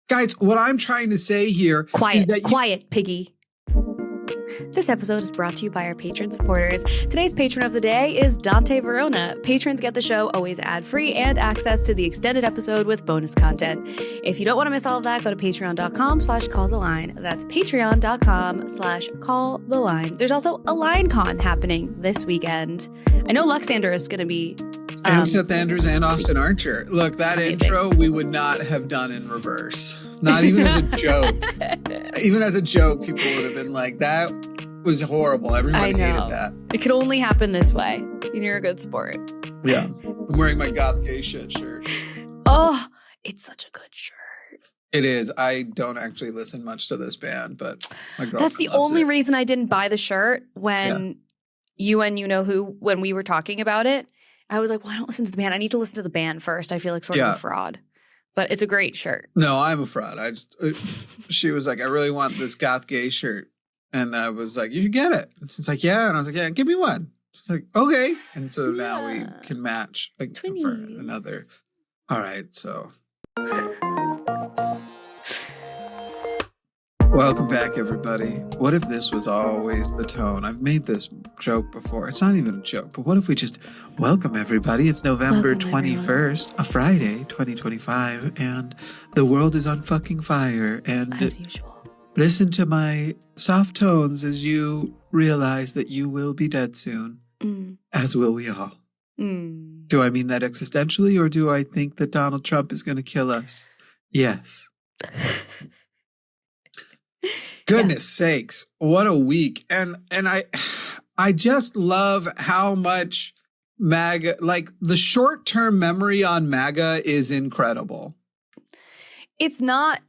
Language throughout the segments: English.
Guys, what I'm trying to say here is that Quiet, piggy. This episode is brought to you by our patron supporters. Today's patron of the day is Dante Verona. Patrons get the show always ad-free and access to the extended episode with bonus content. If you don't want to miss all of that, go to patreon.com/calltheline. That's patreon.com/calltheline. There's also a LineCon happening this weekend. I know Luxander is going to be... and Seth Andrews and Austin Archer. Look, that amazing. Intro we would not have done in reverse. Not even as a joke. Even as a joke, people would have been like, that was horrible. Everybody hated that. It could only happen this way. You're a good sport. Yeah. I'm wearing my goth gay shit shirt. Oh, it's such a good shirt. It is. I don't actually listen much to this band, but my girlfriend That's the loves only it. reason I didn't buy the shirt when you and you know who, when we were talking about it. I was like, well, I don't listen to the band. I need to listen to the band first. I feel like sort of a fraud. But it's a great shirt. No, I'm a fraud. She was like, I really want this goth gay shirt. And I was like, you should get it. She's like, yeah. And I was like, yeah, give me one. She's like, okay. And so now we can match like, for another. All right. So. Welcome back, everybody. What if this was always the tone? I've made this joke before. It's not even a joke, but what if we just welcome everybody? It's November 21st, a Friday, 2025, and the world is on fucking fire. And as usual, listen to my soft tones as you realize that you will be dead soon, as will we all. Do I mean that existentially, or do I think that Donald Trump is going to kill us? Yes. Goodness sakes, what a week. And I just love how much MAGA, like the short-term memory on MAGA is incredible. It's not,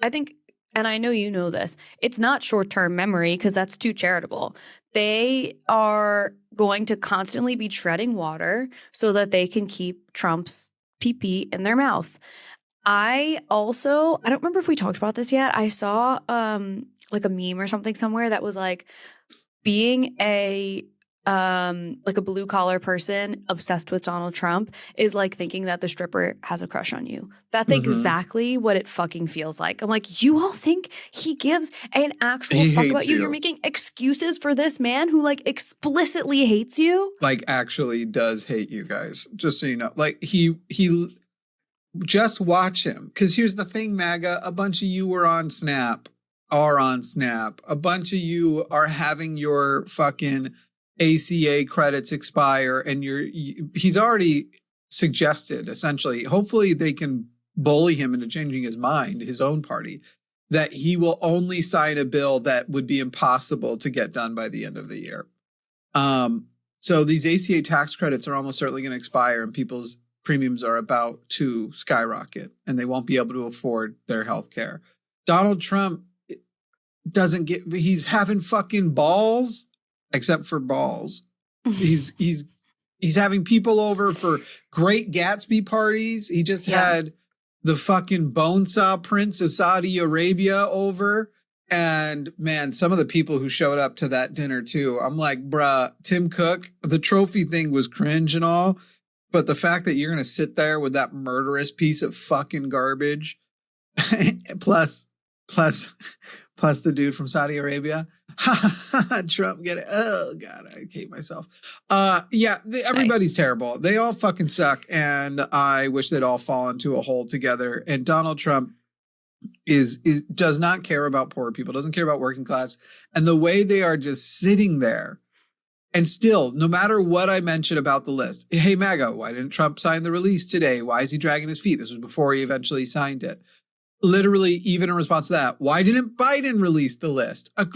I think, and I know you know this, it's not short-term memory because that's too charitable. They are going to constantly be treading water so that they can keep Trump's pee-pee in their mouth. I don't remember if we talked about this yet. I saw like a meme or something somewhere that was like being a blue collar person obsessed with Donald Trump is like thinking that the stripper has a crush on you. That's exactly what it fucking feels like. I'm like, you all think he gives an actual fuck about you? You're making excuses for this man who like explicitly hates you. Like actually does hate you guys. Just so you know, like he just watch him. Because here's the thing, MAGA, a bunch of you are on Snap. A bunch of you are having your fucking ACA credits expire, and he's already suggested, essentially, hopefully they can bully him into changing his mind, his own party, that he will only sign a bill that would be impossible to get done by the end of the year. So these ACA tax credits are almost certainly going to expire, and people's premiums are about to skyrocket, and they won't be able to afford their health care. Donald Trump he's having fucking balls, except for balls. He's having people over for Great Gatsby parties. He just had the fucking bonesaw prince of Saudi Arabia over. And man, some of the people who showed up to that dinner too, I'm like, bruh, Tim Cook, the trophy thing was cringe and all. But the fact that you're going to sit there with that murderous piece of fucking garbage, plus the dude from Saudi Arabia, Trump, get it? Oh God, I hate myself. Everybody's terrible. They all fucking suck, and I wish they'd all fall into a hole together. And Donald Trump does not care about poor people, doesn't care about working class, and the way they are just sitting there. And still, no matter what I mention about the list, hey, MAGA, why didn't Trump sign the release today? Why is he dragging his feet? This was before he eventually signed it. Literally, even in response to that, why didn't Biden release the list? A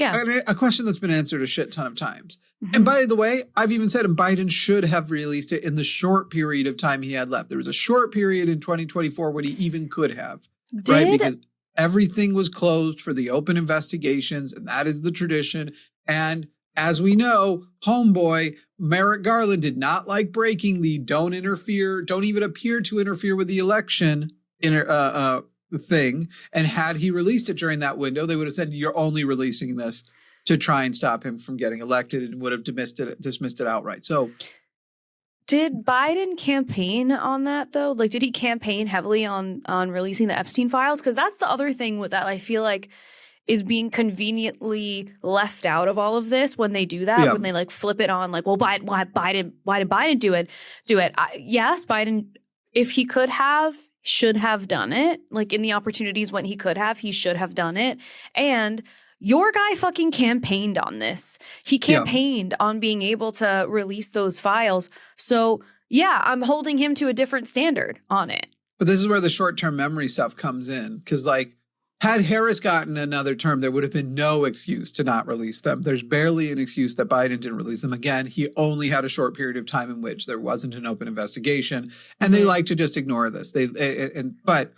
question that's been answered a shit ton of times. And by the way, I've even said Biden should have released it in the short period of time he had left. There was a short period in 2024 when he even could have. Right? Because everything was closed for the open investigations, and that is the tradition. And as we know, homeboy Merrick Garland did not like breaking the don't even appear to interfere with the election thing. And had he released it during that window, they would have said, you're only releasing this to try and stop him from getting elected, and would have dismissed it outright. So Did Biden campaign on that though? Like, did he campaign heavily on releasing the Epstein files? Because that's the other thing with that I feel like is being conveniently left out of all of this when they do that, Yeah. when they like flip it on, like, well, why did Biden do it? Yes, Biden, if he could have, should have done it. Like in the opportunities when he could have, he should have done it. And your guy fucking campaigned on this. He campaigned on being able to release those files. So yeah, I'm holding him to a different standard on it. But this is where the short-term memory stuff comes in. Because like, had Harris gotten another term, there would have been no excuse to not release them. There's barely an excuse that Biden didn't release them. Again, he only had a short period of time in which there wasn't an open investigation. And they like to just ignore this. But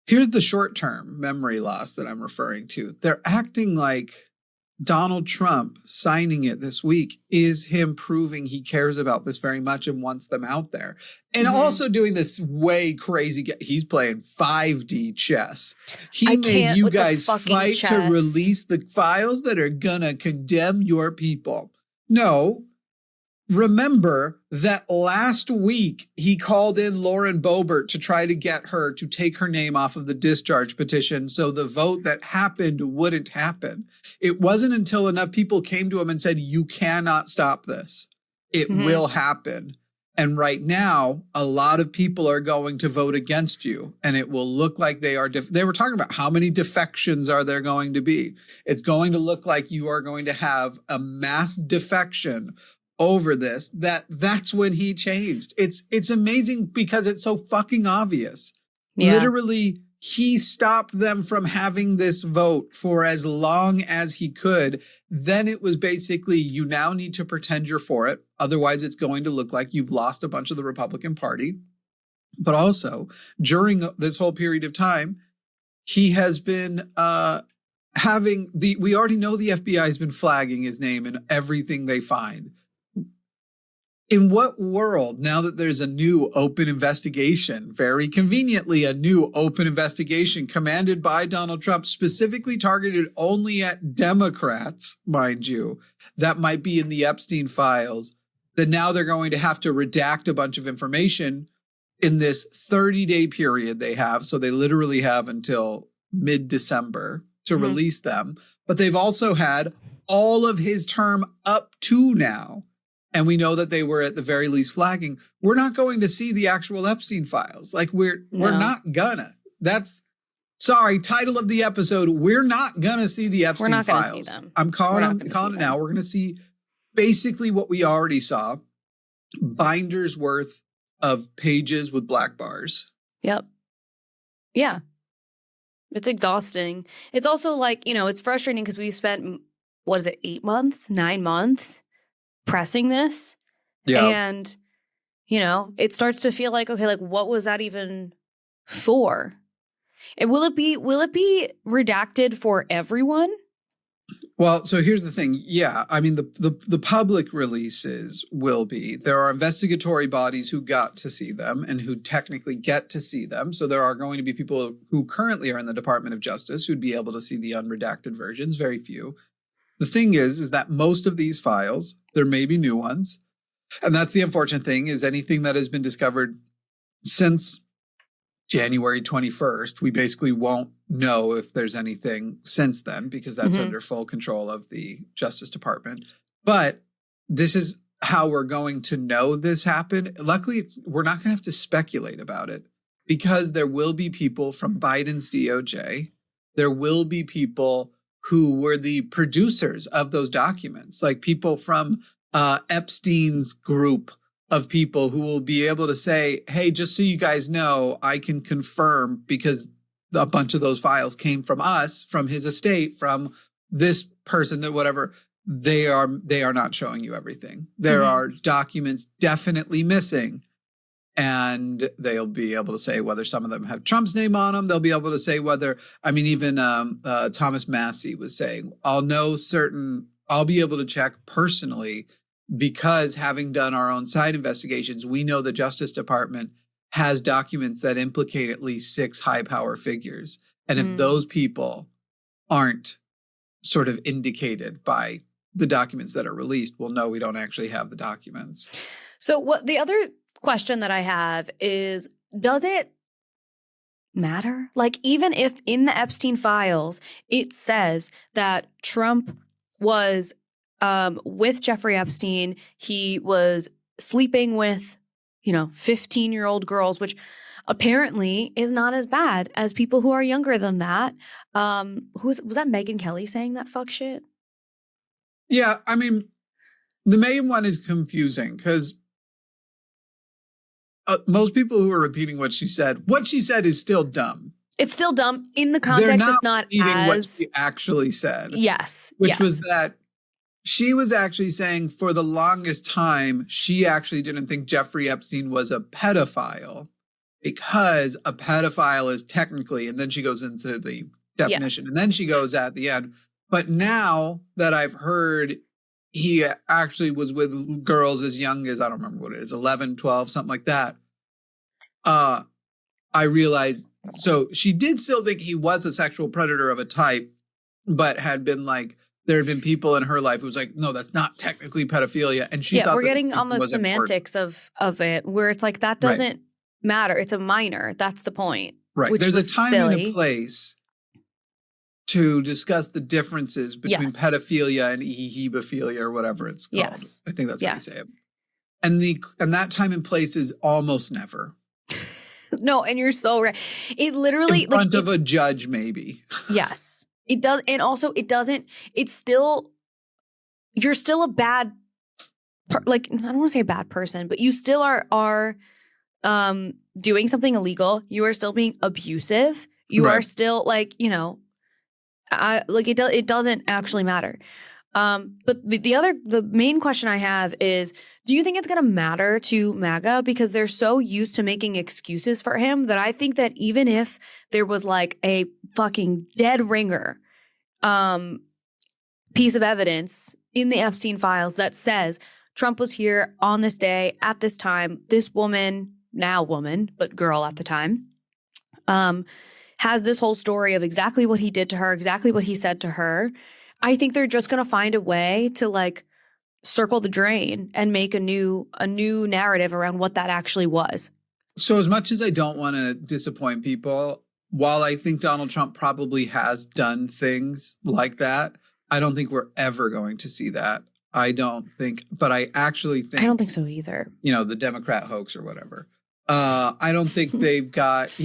here's the short-term memory loss that I'm referring to. They're acting like Donald Trump signing it this week is him proving he cares about this very much and wants them out there. And also doing this way crazy, he's playing 5D chess. He made you guys fight to release the files that are gonna condemn your people. No. Remember that last week he called in Lauren Boebert to try to get her to take her name off of the discharge petition so the vote that happened wouldn't happen. It wasn't until enough people came to him and said, you cannot stop this. It will happen. And right now, a lot of people are going to vote against you, and it will look like they are. They were talking about how many defections are there going to be. It's going to look like you are going to have a mass defection over this. That's when he changed. It's amazing because it's so fucking obvious. Yeah. Literally, he stopped them from having this vote for as long as he could. Then it was basically, you now need to pretend you're for it. Otherwise, it's going to look like you've lost a bunch of the Republican Party. But also, during this whole period of time, he has been we already know the FBI has been flagging his name in everything they find. In what world, now that there's a new open investigation, very conveniently a new open investigation commanded by Donald Trump, specifically targeted only at Democrats, mind you, that might be in the Epstein files, that now they're going to have to redact a bunch of information in this 30-day period they have. So they literally have until mid-December to release them. But they've also had all of his term up to now. And we know that they were at the very least flagging. We're not going to see the actual Epstein files. Like we're not gonna. That's title of the episode. We're not gonna see the Epstein files. We're not gonna see them. I'm calling it now. We're gonna see basically what we already saw. Binders worth of pages with black bars. Yep. Yeah. It's exhausting. It's also like, it's frustrating because we've spent, 8 months, 9 months pressing this. Yeah. And, it starts to feel like, okay, like what was that even for? And will it be redacted for everyone? Well, so here's the thing. Yeah. I mean, the public releases will be, there are investigatory bodies who got to see them and who technically get to see them. So there are going to be people who currently are in the Department of Justice who'd be able to see the unredacted versions, very few. The thing is that most of these files, there may be new ones. And that's the unfortunate thing, is anything that has been discovered since January 21st, we basically won't know if there's anything since then because that's under full control of the Justice Department. But this is how we're going to know this happened. Luckily, we're not going to have to speculate about it because there will be people from Biden's DOJ. There will be people who were the producers of those documents, like people from Epstein's group of people who will be able to say, hey, just so you guys know, I can confirm because a bunch of those files came from us, from his estate, from this person, that whatever. They are not showing you everything. There are documents definitely missing. And they'll be able to say whether some of them have Trump's name on them. They'll be able to say whether, even Thomas Massey was saying, I'll be able to check personally because having done our own side investigations, we know the Justice Department has documents that implicate at least 6 high power figures. And if those people aren't sort of indicated by the documents that are released, we'll know we don't actually have the documents. So what the other question that I have is, does it matter? Like, even if in the Epstein files, it says that Trump was with Jeffrey Epstein, he was sleeping with, 15-year-old girls, which apparently is not as bad as people who are younger than that. Was that Megyn Kelly saying that fuck shit? Yeah, I mean, the main one is confusing because most people who are repeating what she said is still dumb. It's still dumb in the context. They're not it's not repeating as what she actually said. Yes, which was that she was actually saying for the longest time she actually didn't think Jeffrey Epstein was a pedophile because a pedophile is technically, and then she goes into the definition, and then she goes at the end. But now that I've heard he actually was with girls as young as, I don't remember what it is, 11, 12, something like that. I realized, so she did still think he was a sexual predator of a type, but had been like, there had been people in her life who was like, no, that's not technically pedophilia. And she thought we're getting on the semantics of it, where it's like, that doesn't matter. It's a minor. That's the point. Right. There's a time and a place to discuss the differences between pedophilia and hebophilia or whatever it's called. Yes. I think that's how you say it. And that time and place is almost never. No, and you're so right. It literally, in front of a judge, maybe. Yes. It does, and also it doesn't, it's still, you're still a bad, I don't want to say a bad person, but you still are doing something illegal. You are still being abusive. You are still it doesn't actually matter. But the main question I have is, do you think it's going to matter to MAGA? Because they're so used to making excuses for him that I think that even if there was like a fucking dead ringer piece of evidence in the Epstein files that says Trump was here on this day at this time, this woman, now woman, but girl at the time, has this whole story of exactly what he did to her, exactly what he said to her. I think they're just going to find a way to like circle the drain and make a new narrative around what that actually was. So as much as I don't want to disappoint people, while I think Donald Trump probably has done things like that, I don't think we're ever going to see that. I don't think, but I actually think, I don't think so either. The Democrat hoax or whatever. I don't think they've got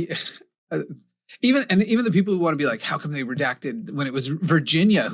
even the people who want to be like, how come they redacted when it was Virginia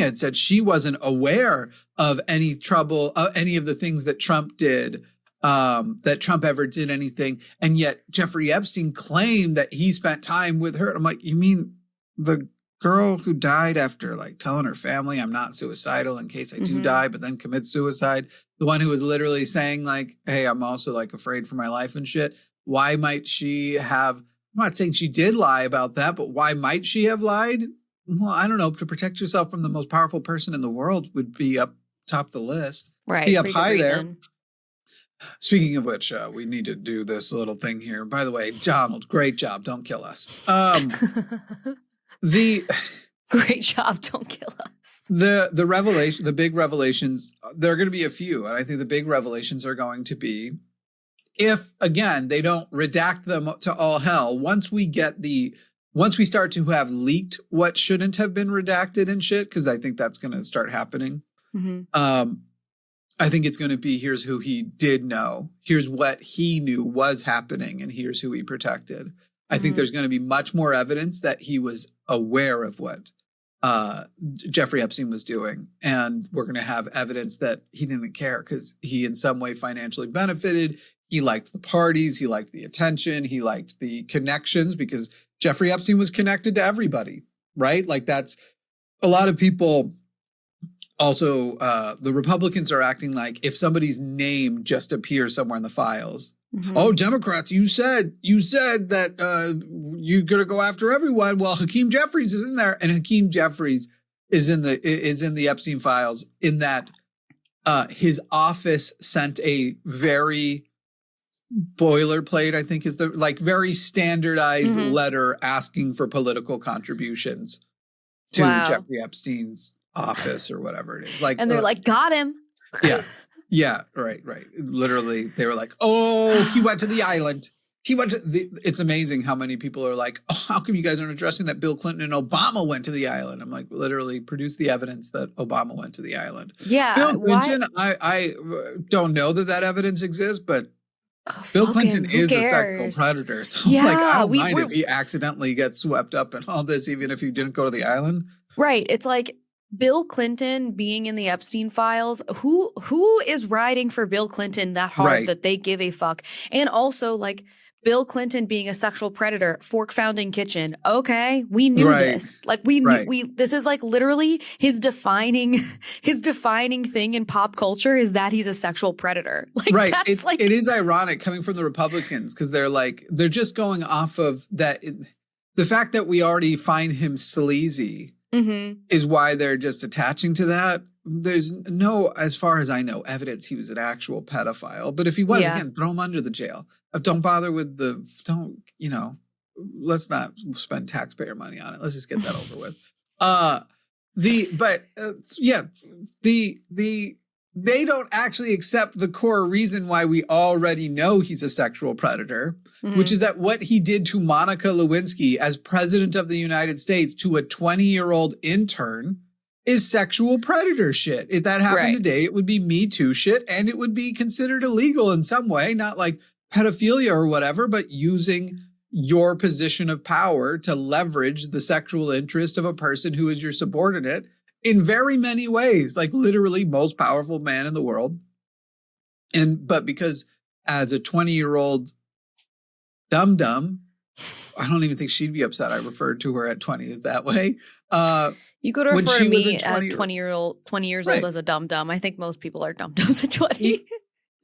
had said she wasn't aware of any trouble, any of the things that Trump did, that Trump ever did anything. And yet Jeffrey Epstein claimed that he spent time with her. I'm like, you mean the girl who died after like telling her family, I'm not suicidal in case I do die, but then commit suicide? The one who was literally saying like, hey, I'm also like afraid for my life and shit. Why might she have, I'm not saying she did lie about that, but why might she have lied? Well, I don't know. To protect yourself from the most powerful person in the world would be up top the list. Right. Be up high there. Speaking of which, we need to do this little thing here. By the way, Donald, great job. Don't kill us. Great job. Don't kill us. The revelation, the big revelations, there are going to be a few. And I think the big revelations are going to be, if again, they don't redact them to all hell, once we start to have leaked what shouldn't have been redacted and shit, because I think that's going to start happening. I think it's going to be, here's who he did know. Here's what he knew was happening. And here's who he protected. I think there's going to be much more evidence that he was aware of what Jeffrey Epstein was doing. And we're going to have evidence that he didn't care because he in some way financially benefited. He liked the parties. He liked the attention. He liked the connections because Jeffrey Epstein was connected to everybody, right? Like that's a lot of people. Also, the Republicans are acting like if somebody's name just appears somewhere in the files, oh, Democrats, you said that you're going to go after everyone. Well, Hakeem Jeffries is in there, and Hakeem Jeffries is in the Epstein files. In that, his office sent a very boilerplate, I think is the very standardized letter asking for political contributions to Jeffrey Epstein's office or whatever it is. Like, and they're like, got him. Yeah, right. Literally, they were like, "Oh, he went to the island. He went to the." It's amazing how many people are like, "Oh, how come you guys aren't addressing that Bill Clinton and Obama went to the island?" I'm like, literally, produce the evidence that Obama went to the island. Yeah, Bill why? Clinton, I don't know that evidence exists, but Oh, Bill fuck Clinton him. Who is a sexual cares? predator. So, like, I Yeah, don't mind we're if he accidentally gets swept up in all this, even if he didn't go to the island. right. It's like Bill Clinton being in the Epstein files. Who is riding for Bill Clinton that hard Right. that they give a fuck? And also like Bill Clinton being a sexual predator, Fork Founding Kitchen. Okay, we knew Right. this. Like we knew this is like literally his defining thing in pop culture is that he's a sexual predator. Like Right. that's It is ironic coming from the Republicans because they're just going off of that. The fact that we already find him sleazy is why they're just attaching to that. There's no, as far as I know, evidence he was an actual pedophile. But if he was, again, throw him under the jail. Don't bother with let's not spend taxpayer money on it. Let's just get that over with. They don't actually accept the core reason why we already know he's a sexual predator, which is that what he did to Monica Lewinsky as president of the United States to a 20-year-old intern is sexual predator shit. If that happened today, it would be Me Too shit, and it would be considered illegal in some way, not like pedophilia or whatever, but using your position of power to leverage the sexual interest of a person who is your subordinate in very many ways, like literally most powerful man in the world. But because as a 20-year-old dum-dum, I don't even think she'd be upset I referred to her at 20 that way. You could refer to me as 20 years old as a dum-dum. I think most people are dum-dums at 20.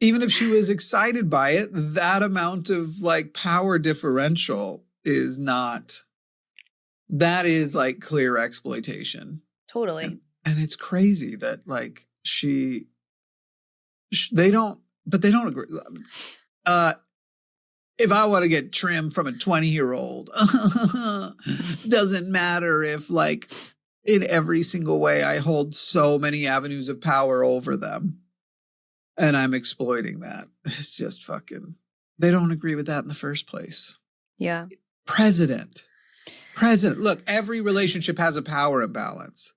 Even if she was excited by it, that amount of like power differential is not, that is like clear exploitation. Totally. And it's crazy that like they don't agree. If I want to get trim from a 20-year-old, doesn't matter if like in every single way I hold so many avenues of power over them and I'm exploiting that. It's just fucking, they don't agree with that in the first place. Yeah. President. Look, every relationship has a power imbalance.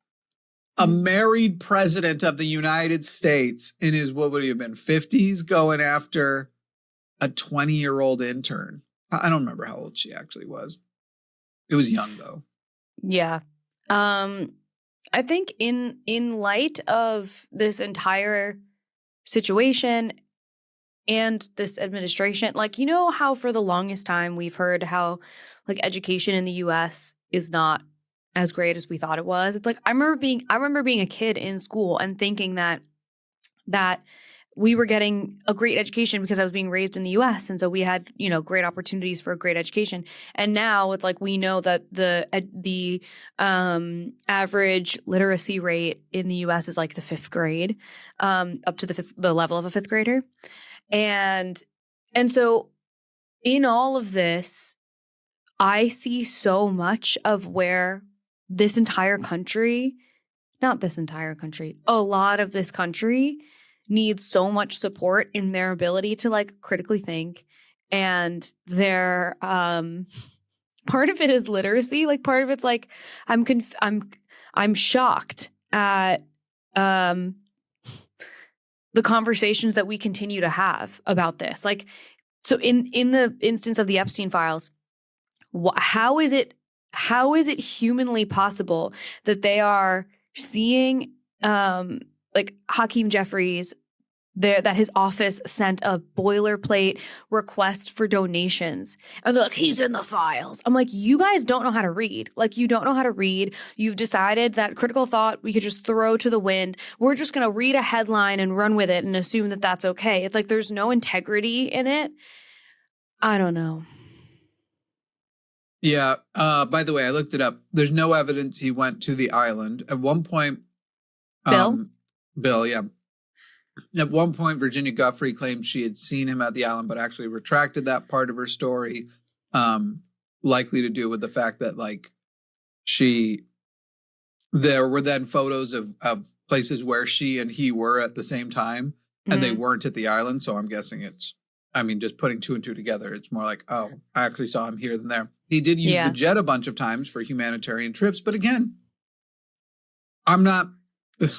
A married president of the United States in his, what would he have been, 50s, going after a 20-year-old intern. I don't remember how old she actually was. It was young though. Yeah. I think in light of this entire situation and this administration, like, you know how for the longest time we've heard how like education in the US is not as great as we thought it was. It's like I remember being a kid in school and thinking that we were getting a great education because I was being raised in the US. And so we had, great opportunities for a great education. And now it's like we know that the average literacy rate in the US is like the 5th grade, up to the level of a 5th grader. And so in all of this, I see so much of where this entire country, not this entire country, a lot of this country needs so much support in their ability to like critically think, and their part of it is literacy. Like part of it's like I'm shocked at the conversations that we continue to have about this. Like, so in the instance of the Epstein files, how is it humanly possible that they are seeing like Hakeem Jeffries there, that his office sent a boilerplate request for donations, and they're like, he's in the files. I'm like, you guys don't know how to read. Like, you don't know how to read. You've decided that critical thought we could just throw to the wind. We're just going to read a headline and run with it and assume that that's okay. It's like there's no integrity in it. I don't know. Yeah. By the way, I looked it up. There's no evidence he went to the island. At one point, Bill, yeah. At one point, Virginia Guffrey claimed she had seen him at the island, but actually retracted that part of her story, likely to do with the fact that, like, there were then photos of places where she and he were at the same time. and they weren't at the island. So I'm guessing just putting two and two together, it's more like, oh, I actually saw him here than there. He did use the jet a bunch of times for humanitarian trips. But again, I'm not,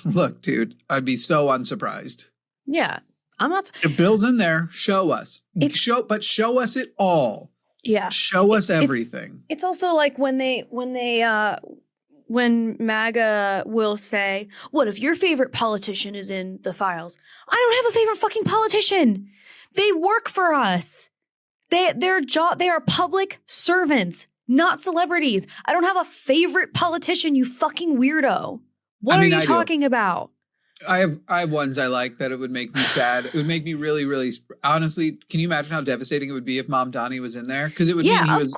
look, dude, I'd be so unsurprised. Yeah, I'm not. If Bill's in there, show us. Show us it all. Yeah. Show us everything. It's also like when MAGA will say, what if your favorite politician is in the files? I don't have a favorite fucking politician. They work for us. They are public servants, not celebrities. I don't have a favorite politician, you fucking weirdo. What are you talking about? I have ones I like that it would make me sad. It would make me really, really, honestly, can you imagine how devastating it would be if Mom Donnie was in there? Because it would mean he was,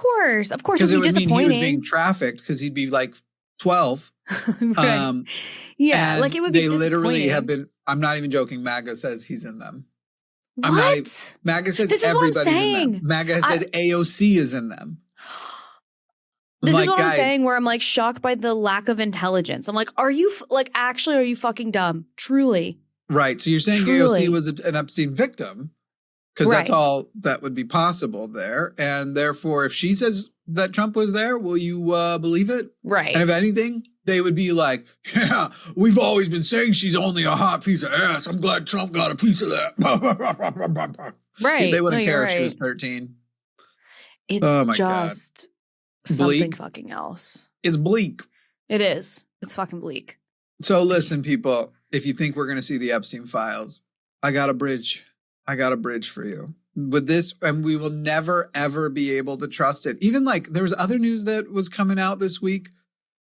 of course, it would be disappointing. Mean he was being trafficked because he'd be like 12. Right. Like it would be disappointing. They literally have been, I'm not even joking, MAGA says he's in them. What? MAGA says everybody's in them. MAGA said AOC is in them. This is what I'm saying, where I'm like shocked by the lack of intelligence. I'm like, are you fucking dumb? Truly. Right. So you're saying AOC was an Epstein victim because that's all that would be possible there. And therefore, if she says that Trump was there, will you believe it? Right. And if anything, they would be like, yeah, we've always been saying she's only a hot piece of ass. I'm glad Trump got a piece of that. Right. They wouldn't care if she was 13. It's just something fucking else. It's bleak. It is. It's fucking bleak. So listen, people, if you think we're going to see the Epstein files, I got a bridge. I got a bridge for you. With this, and we will never, ever be able to trust it. Even like there was other news that was coming out this week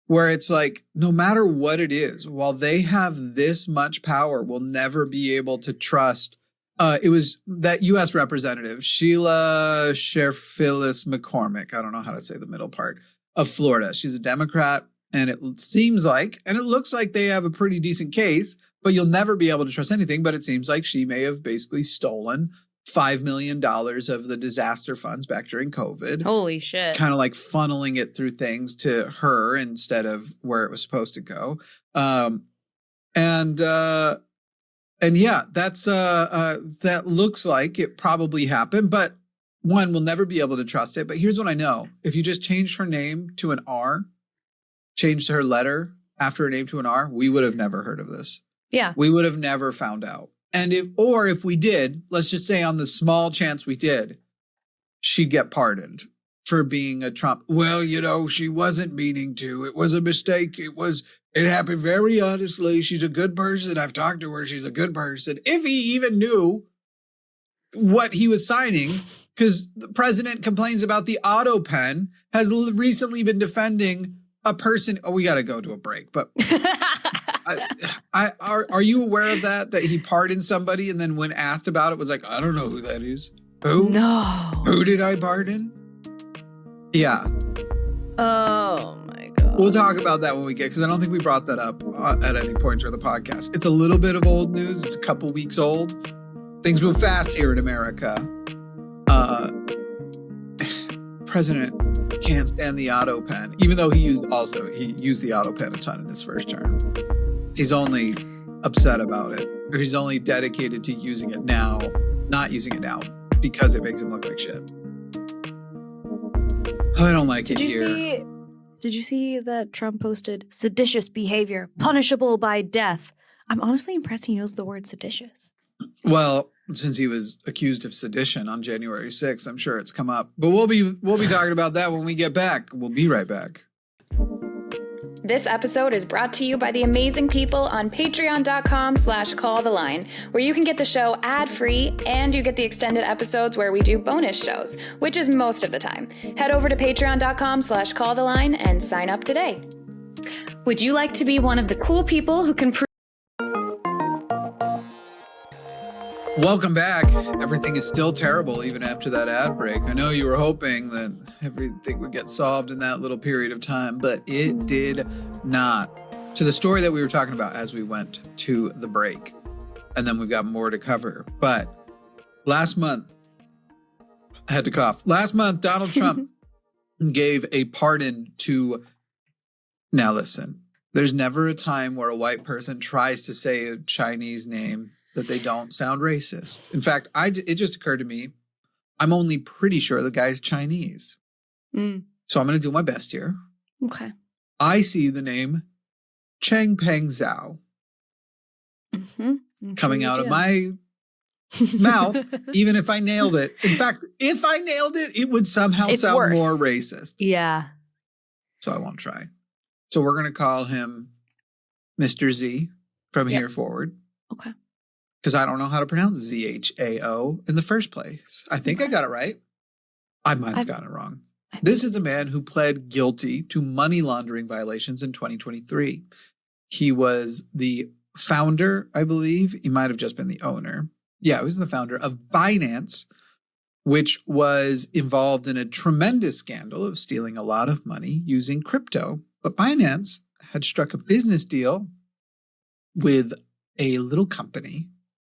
where it's like, no matter what it is, while they have this much power, we'll never be able to trust. It was that U.S. representative, Sheila Sherfilis McCormick. I don't know how to say the middle part of Florida. She's a Democrat, and it seems like, and it looks like they have a pretty decent case, but you'll never be able to trust anything. But it seems like she may have basically stolen $5 million of the disaster funds back during COVID. Holy shit. Kind of like funneling it through things to her instead of where it was supposed to go. And yeah, that's that looks like it probably happened, but one, we'll never be able to trust it. But here's what I know. If you just changed her name to an R, changed her letter after her name to an R, we would have never heard of this. Yeah. We would have never found out. And if we did, let's just say on the small chance we did, she'd get pardoned for being a Trump. Well, she wasn't meaning to. It was a mistake. It happened very honestly. She's a good person. I've talked to her. She's a good person. If he even knew what he was signing, because the president complains about the auto pen, has recently been defending a person. Oh, we got to go to a break, but are you aware of that he pardoned somebody and then when asked about it was like, I don't know who that is. Who? No. Who did I pardon? Yeah. Oh my God. We'll talk about that when we get, because I don't think we brought that up at any point during the podcast. It's a little bit of old news. It's a couple weeks old. Things move fast here in America. President can't stand the auto pen, even though he used the auto pen a ton in his first term. He's only upset about it, or he's only dedicated to using it now, not using it now, because it makes him look like shit. I don't like it here. Did you see that Trump posted seditious behavior, punishable by death? I'm honestly impressed he knows the word seditious. Well, since he was accused of sedition on January 6th, I'm sure it's come up. But we'll be talking about that when we get back. We'll be right back. This episode is brought to you by the amazing people on patreon.com/calltheline, where you can get the show ad-free and you get the extended episodes where we do bonus shows, which is most of the time. Head over to patreon.com/calltheline and sign up today. Would you like to be one of the cool people who can Welcome back. Everything is still terrible even after that ad break. I know you were hoping that everything would get solved in that little period of time, but it did not. To the story that we were talking about as we went to the break, and then we've got more to cover. But last month, I had to cough. Last month, Donald Trump gave a pardon to, now listen, there's never a time where a white person tries to say a Chinese name that they don't sound racist. In fact, it just occurred to me, I'm only pretty sure the guy's Chinese. So I'm going to do my best here. Okay. I see the name Changpeng Zhao coming out of my mouth, even if I nailed it. In fact, if I nailed it, it would somehow sound worse. more racist. Yeah. So I won't try. So we're going to call him Mr. Z from here forward. Okay. Because I don't know how to pronounce ZHAO in the first place. I think I got it right. I might have gotten it wrong. This is a man who pled guilty to money laundering violations in 2023. He was the founder, I believe. He might have just been the owner. Yeah, he was the founder of Binance, which was involved in a tremendous scandal of stealing a lot of money using crypto. But Binance had struck a business deal with a little company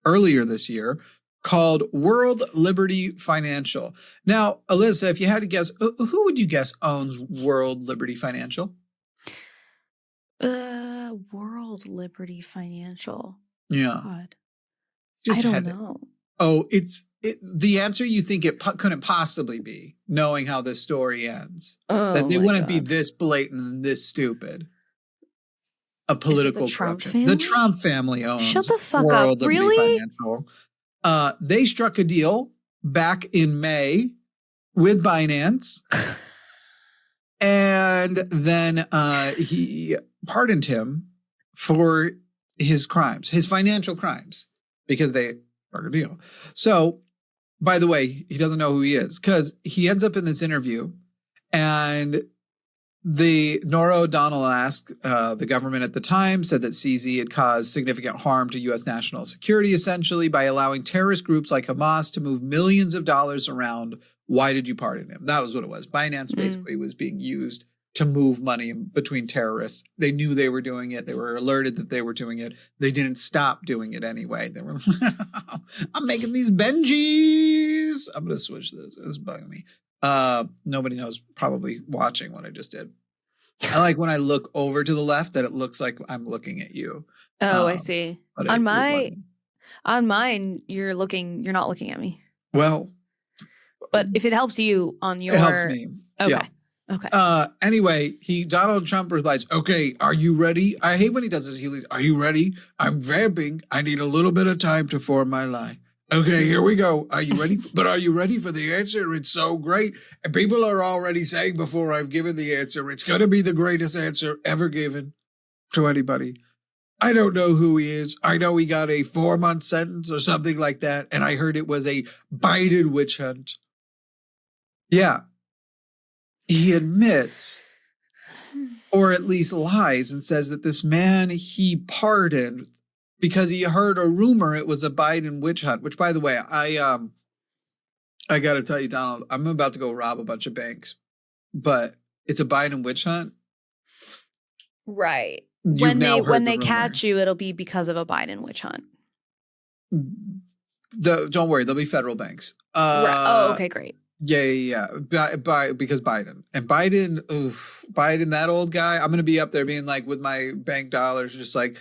earlier this year called World Liberty Financial. Now, Alyssa, if you had to guess, who would you guess owns World Liberty Financial? World Liberty Financial. Yeah. God. Just I don't know. Oh, the answer you think it couldn't possibly be, knowing how this story ends. Oh, that they wouldn't be this blatant and this stupid. A political corruption. The Trump family owns Shut the fuck World up. Liberty Really? Financial. They struck a deal back in May with Binance. And then he pardoned him for his crimes, his financial crimes, because they struck a deal. So, by the way, he doesn't know who he is because he ends up in this interview and Nora O'Donnell asked the government at the time, said that CZ had caused significant harm to U.S. national security, essentially, by allowing terrorist groups like Hamas to move millions of dollars around. Why did you pardon him? That was what it was. Binance basically was being used to move money between terrorists. They knew they were doing it. They were alerted that they were doing it. They didn't stop doing it anyway. They were like, I'm making these Benjis. I'm going to switch this. This is bugging me. Nobody knows probably watching what I just did. I like when I look over to the left that it looks like I'm looking at you. Oh, I see. On mine, you're not looking at me. Well, but if it helps you on your, it helps me. Okay. Yeah. Okay. Anyway, Donald Trump replies, okay, are you ready? I hate when he does this. He leaves, are you ready? I'm vamping. I need a little bit of time to form my lie. Okay, here we go. Are you ready? But are you ready for the answer? It's so great. And people are already saying before I've given the answer, it's going to be the greatest answer ever given to anybody. I don't know who he is. I know he got a 4-month sentence or something like that. And I heard it was a Biden witch hunt. Yeah. He admits, or at least lies, and says that this man he pardoned because he heard a rumor it was a Biden witch hunt, which, by the way, I got to tell you, Donald, I'm about to go rob a bunch of banks, but it's a Biden witch hunt. Right. When they catch you, it'll be because of a Biden witch hunt. Don't worry, there'll be federal banks. Right. Oh, okay, great. Yeah. Because Biden. And Biden, that old guy, I'm going to be up there being like with my bank dollars, just like,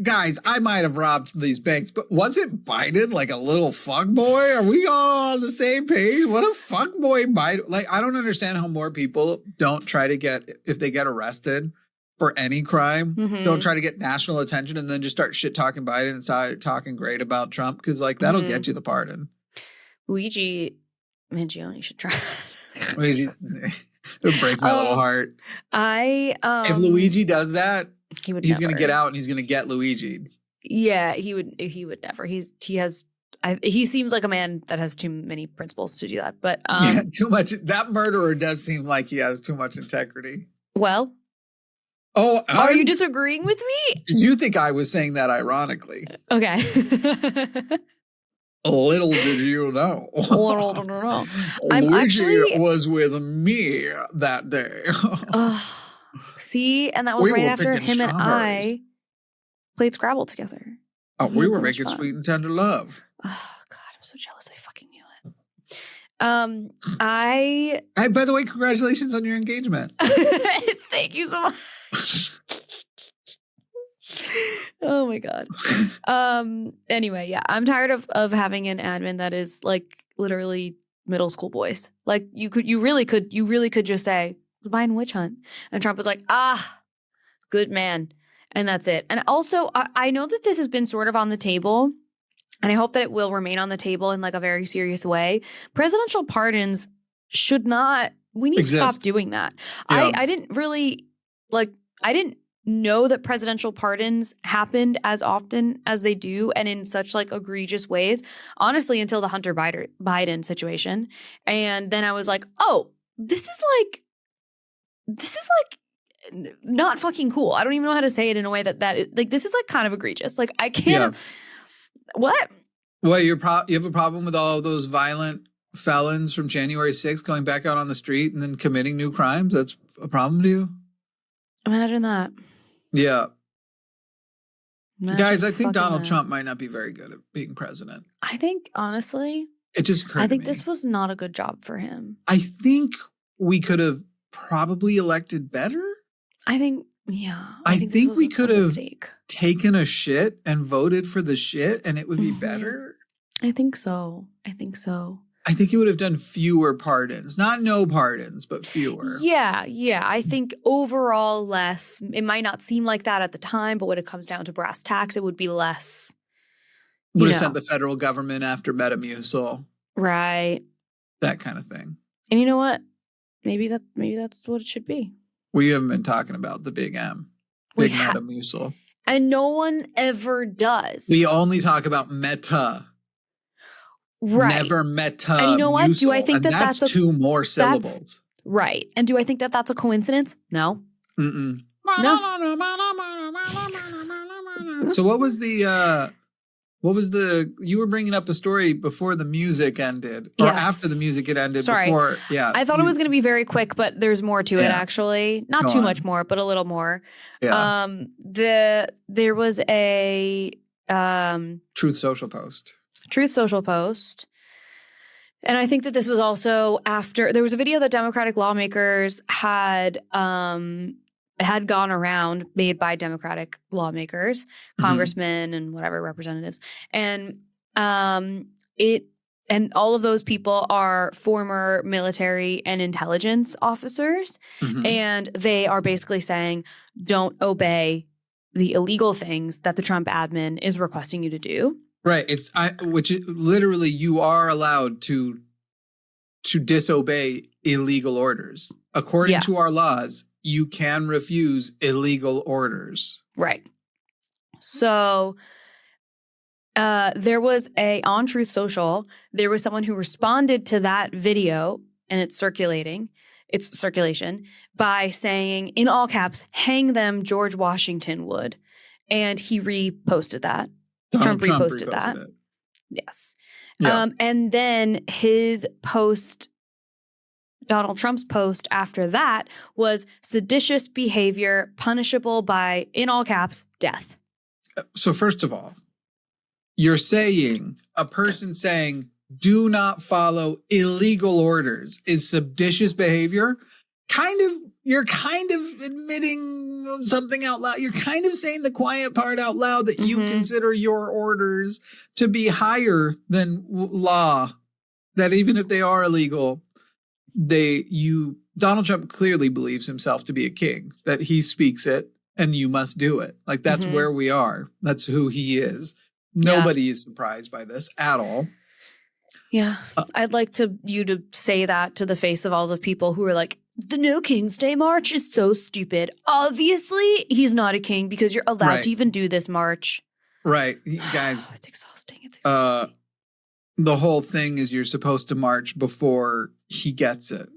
guys, I might have robbed these banks, but wasn't Biden like a little fuckboy? Are we all on the same page? What a fuckboy Biden. Like, I don't understand how more people don't try to get, if they get arrested for any crime, don't try to get national attention and then just start shit talking Biden and start talking great about Trump. Because like, that'll get you the pardon. Luigi Mangione should try. It would break my little heart. If Luigi does that, he's going to get out and he's going to get Luigi. Yeah, he would never. He seems like a man that has too many principles to do that. But yeah, too much. That murderer does seem like he has too much integrity. Well, are you disagreeing with me? You think I was saying that ironically? Okay. Little did you know. Luigi was with me that day. See, and that was right after him and I played Scrabble together. Oh, we were making sweet and tender love. Oh God, I'm so jealous. I fucking knew it. By the way, congratulations on your engagement. Thank you so much. Oh my God. Anyway, yeah, I'm tired of having an admin that is like literally middle school boys. Like you really could just say, "It's a Biden witch hunt," and Trump was like, good man, and that's it. And also, I know that this has been sort of on the table, and I hope that it will remain on the table in like a very serious way. Presidential pardons should not. We need to stop doing that. Yeah. I didn't really I didn't know that presidential pardons happened as often as they do and in such like egregious ways, honestly, until the Hunter Biden situation. And then I was like, oh, this is like not fucking cool. I don't even know how to say it in a way that like this is like kind of egregious. Like I can't. What? Well, you have a problem with all of those violent felons from January 6th going back out on the street and then committing new crimes? That's a problem to you? Imagine that. Yeah. Imagine Guys, I think Donald that. Trump might not be very good at being president. I think, honestly, It just occurred I think to me. this was not a good job for him. I think we could have probably elected better. I think, yeah. I this think was we a could have mistake. taken a shit and voted for the shit and it would be better. I think so. I think he would have done fewer pardons. Not no pardons, but fewer. Yeah. I think overall less. It might not seem like that at the time, but when it comes down to brass tacks, it would be less. Would have sent the federal government after Metamucil. Right. That kind of thing. And you know what? Maybe that's what it should be. We haven't been talking about the big M. Big Metamucil. And no one ever does. We only talk about meta. Right. Never meta. And you know what? Do I musel. think And that that's two more syllables? Right. And do I think that that's a coincidence? No. Mm-mm. No. So what was the you were bringing up a story before the music ended or Yes. after the music had ended. Sorry. Before, yeah. I thought it was going to be very quick, but there's more to it actually. Not Go too on. much more, but a little more. Yeah. There was a Truth Social post. Truth Social post. And I think that this was also after there was a video that Democratic lawmakers had gone around, made by Democratic lawmakers, congressmen and whatever representatives. And all of those people are former military and intelligence officers. And they are basically saying, don't obey the illegal things that the Trump admin is requesting you to do. Right. Literally you are allowed to disobey illegal orders. According to our laws, you can refuse illegal orders. Right. So there was on Truth Social, there was someone who responded to that video and its circulation by saying in all caps, "Hang them, George Washington would." And he reposted that. Trump reposted that. it. Yes. Yeah. And then his post, Donald Trump's post after that was seditious behavior punishable by, in all caps, death. So first of all, you're saying a person saying do not follow illegal orders is seditious behavior. You're kind of admitting something out loud. You're kind of saying the quiet part out loud that you consider your orders to be higher than law, that even if they are illegal, Donald Trump clearly believes himself to be a king, that he speaks it and you must do it. Like that's where we are. That's who he is. Nobody is surprised by this at all. Yeah. I'd like you to say that to the face of all the people who are like, the No King's Day March is so stupid. Obviously, he's not a king because you're allowed to even do this march. Right. Guys. It's exhausting. The whole thing is you're supposed to march before he gets it.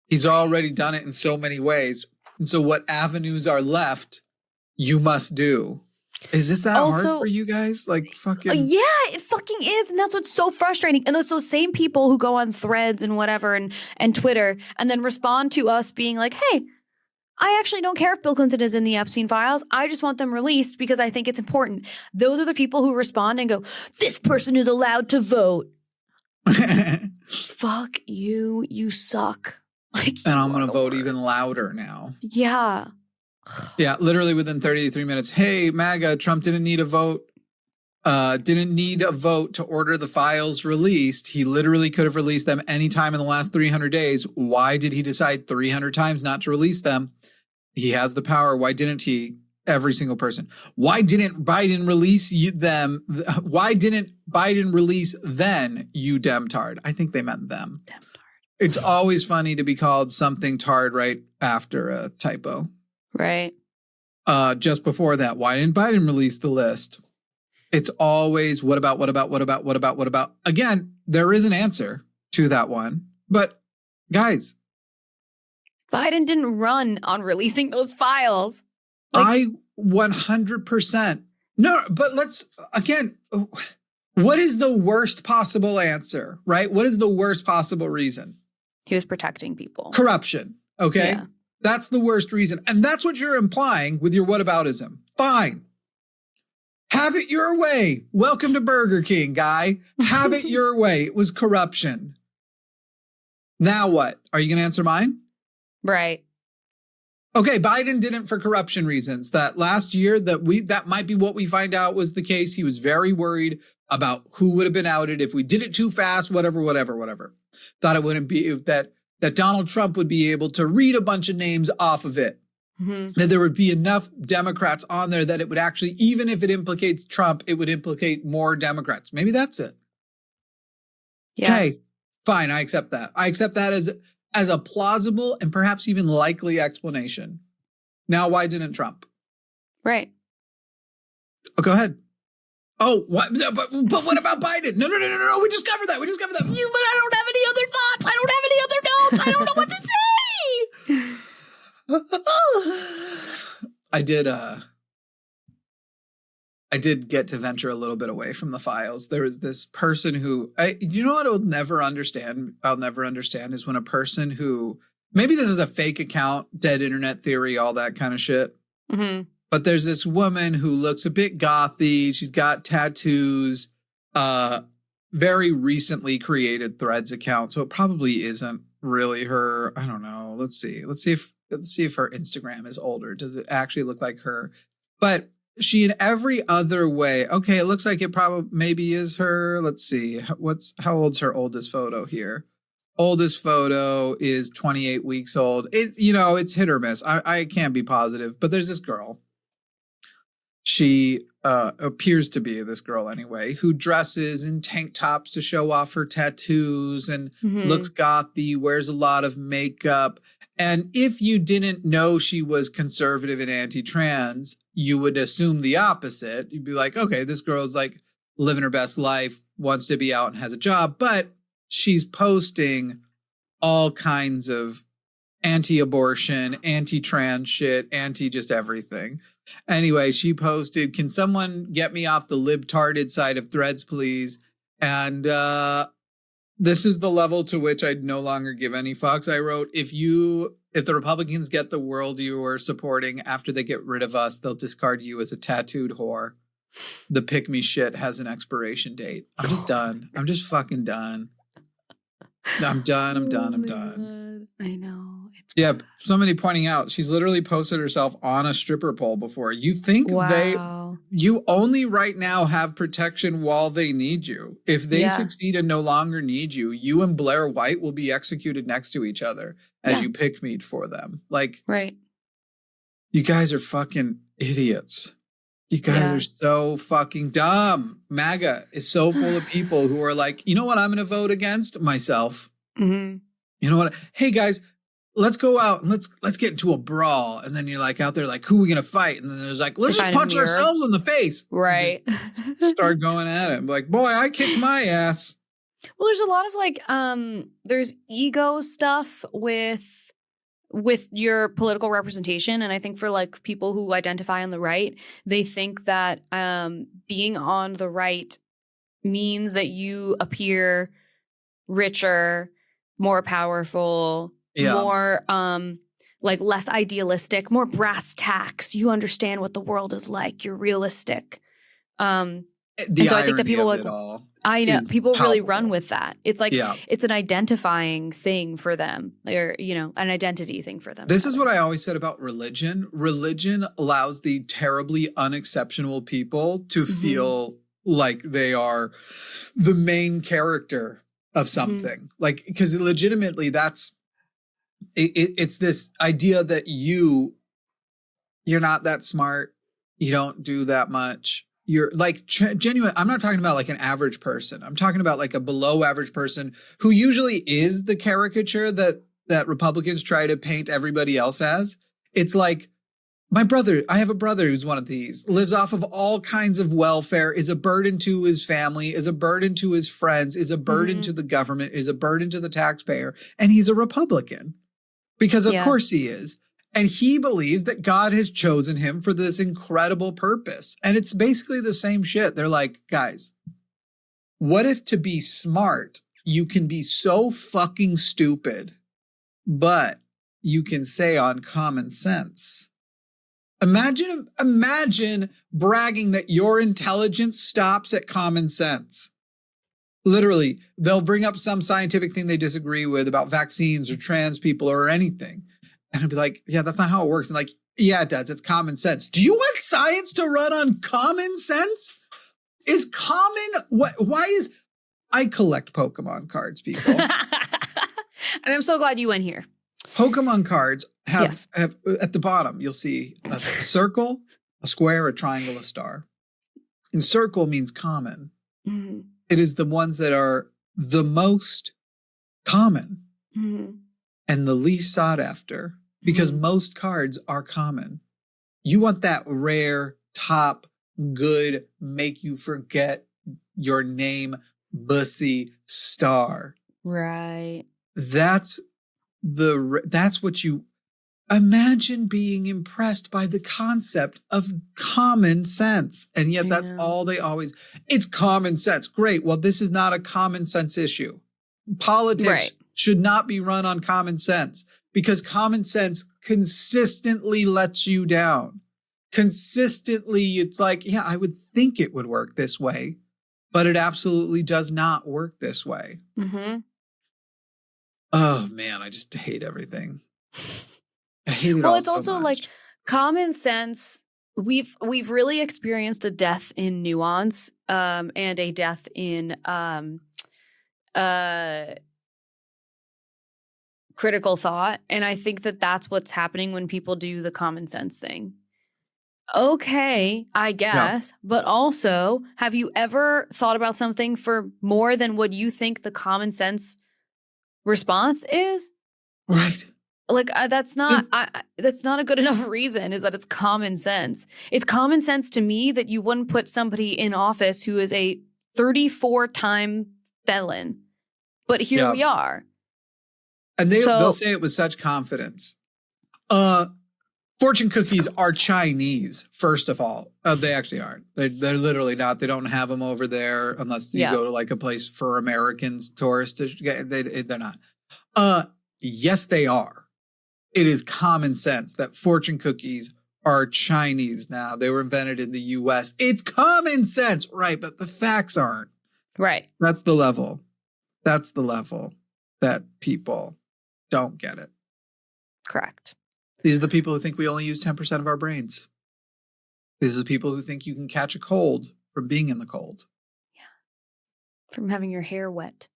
He's already done it in so many ways. And so what avenues are left, you must do. Is this that hard for you guys? Like fucking. Yeah, it fucking is. And that's what's so frustrating. And it's those same people who go on Threads and whatever and Twitter and then respond to us being like, hey, I actually don't care if Bill Clinton is in the Epstein files. I just want them released because I think it's important. Those are the people who respond and go, this person is allowed to vote. Fuck you. You suck. Like, and I'm going to vote even louder now. Yeah. Yeah, literally within 33 minutes. Hey, MAGA, Trump didn't need a vote. Didn't need a vote to order the files released. He literally could have released them anytime in the last 300 days. Why did he decide 300 times not to release them? He has the power. Why didn't he? Every single person. Why didn't Biden release them? Why didn't Biden release then, you demtard? I think they meant them. Demtard. It's always funny to be called something tard right after a typo. Right. Just before that, why didn't Biden release the list? It's always what about? Again, there is an answer to that one. But guys, Biden didn't run on releasing those files. I 100%. No, but let's, again, what is the worst possible answer, right? What is the worst possible reason? He was protecting people. Corruption. Okay. Yeah. That's the worst reason. And that's what you're implying with your whataboutism. Fine. Have it your way. Welcome to Burger King, guy. Have it your way. It was corruption. Now what? Are you going to answer mine? Right. Okay, Biden didn't for corruption reasons. That last year that might be what we find out was the case. He was very worried about who would have been outed if we did it too fast, whatever. Thought it wouldn't be that Donald Trump would be able to read a bunch of names off of it. Mm-hmm. That there would be enough Democrats on there that it would actually, even if it implicates Trump, it would implicate more Democrats. Maybe that's it. Yeah. Okay, fine. I accept that. I accept that as a plausible and perhaps even likely explanation. Now, why didn't Trump? Right. Oh, go ahead. Oh, what? But what about Biden? No. We just covered that. But I don't have any other thoughts. I don't have any other notes. I don't know what to say. I did get to venture a little bit away from the files. There was this person who, you know what I'll never understand is when a person who, maybe this is a fake account, dead internet theory, all that kind of shit. Mm-hmm. But there's this woman who looks a bit gothy. She's got tattoos, very recently created Threads account. So it probably isn't really her. I don't know. Let's see if her Instagram is older. Does it actually look like her? But she in every other way. Okay, it looks like it probably maybe is her. Let's see. How old's her oldest photo here? Oldest photo is 28 weeks old. It's hit or miss. I can't be positive, but there's this girl. She appears to be this girl anyway, who dresses in tank tops to show off her tattoos and looks gothy, wears a lot of makeup. And if you didn't know she was conservative and anti-trans, you would assume the opposite. You'd be like, okay, this girl's like living her best life, wants to be out and has a job, but she's posting all kinds of anti-abortion, anti-trans shit, anti-just everything. Anyway, she posted, can someone get me off the libtarded side of Threads, please? And this is the level to which I'd no longer give any fucks. I wrote, if the Republicans get the world you are supporting after they get rid of us, they'll discard you as a tattooed whore. The pick me shit has an expiration date. I'm just done. I'm just fucking done. I'm done. God. I know. Yeah, somebody pointing out she's literally posted herself on a stripper pole before. You think you only right now have protection while they need you. If they succeed and no longer need you, you and Blair White will be executed next to each other as you pick meat for them. Like, right. You guys are fucking idiots. You guys are so fucking dumb. MAGA is so full of people who are like, you know what I'm going to vote against? Myself. Mm-hmm. You know what? Hey, guys, let's go out and let's get into a brawl. And then you're like out there like, who are we going to fight? And then there's like, let's just punch ourselves in the face. Right. Start going at it. I'm like, boy, I kicked my ass. Well, there's a lot of like, there's ego stuff with your political representation. And I think for like people who identify on the right, they think that being on the right means that you appear richer, more powerful, more like less idealistic, more brass tacks. You understand what the world is like. You're realistic. And so I think that people like, I know is people really palpable. run with that. It's like Yeah. it's an identifying thing for them, or an identity thing for them. This is what I always said about religion. Religion allows the terribly unexceptional people to feel like they are the main character of something. Like, because legitimately it's this idea that you're not that smart. You don't do that much. You're like genuine. I'm not talking about like an average person. I'm talking about like a below average person who usually is the caricature that Republicans try to paint everybody else as. It's like I have a brother who's one of these, lives off of all kinds of welfare, is a burden to his family, is a burden to his friends, is a burden to the government, is a burden to the taxpayer. And he's a Republican because of course he is. And he believes that God has chosen him for this incredible purpose. And it's basically the same shit. They're like, guys, what if to be smart, you can be so fucking stupid, but you can say on common sense? Imagine bragging that your intelligence stops at common sense. Literally, they'll bring up some scientific thing they disagree with about vaccines or trans people or anything. And I'd be like, yeah, that's not how it works. And like, yeah, it does. It's common sense. Do you want science to run on common sense? I collect Pokemon cards, people. And I'm so glad you went here. Pokemon cards have at the bottom, you'll see a circle, a square, a triangle, a star. And circle means common. Mm-hmm. It is the ones that are the most common and the least sought after, because most cards are common. You want that rare, top, good, make you forget your name, bussy star. Right. That's what you imagine, being impressed by the concept of common sense. And yet that's all it's common sense. Great. Well, this is not a common sense issue. Politics should not be run on common sense, because common sense consistently lets you down. Consistently, it's like, yeah, I would think it would work this way, but it absolutely does not work this way. Mm-hmm. Oh man, I just hate everything. I hate it all so much. Well, it's also like common sense. We've really experienced a death in nuance, and a death in critical thought. And I think that that's what's happening when people do the common sense thing. Okay, I guess. Yeah. But also, have you ever thought about something for more than what you think the common sense response is? Right. Like that's not a good enough reason, is that it's common sense. It's common sense to me that you wouldn't put somebody in office who is a 34-time felon. But here we are. And they'll say it with such confidence. Fortune cookies are Chinese, first of all. They actually aren't. They're literally not. They don't have them over there unless you go to like a place for Americans, tourists to get. They're not. Yes, they are. It is common sense that fortune cookies are Chinese now. They were invented in the U.S. It's common sense, right? But the facts aren't. Right. That's the level. That's the level that people don't get it. Correct. These are the people who think we only use 10% of our brains. These are the people who think you can catch a cold from being in the cold. Yeah. From having your hair wet.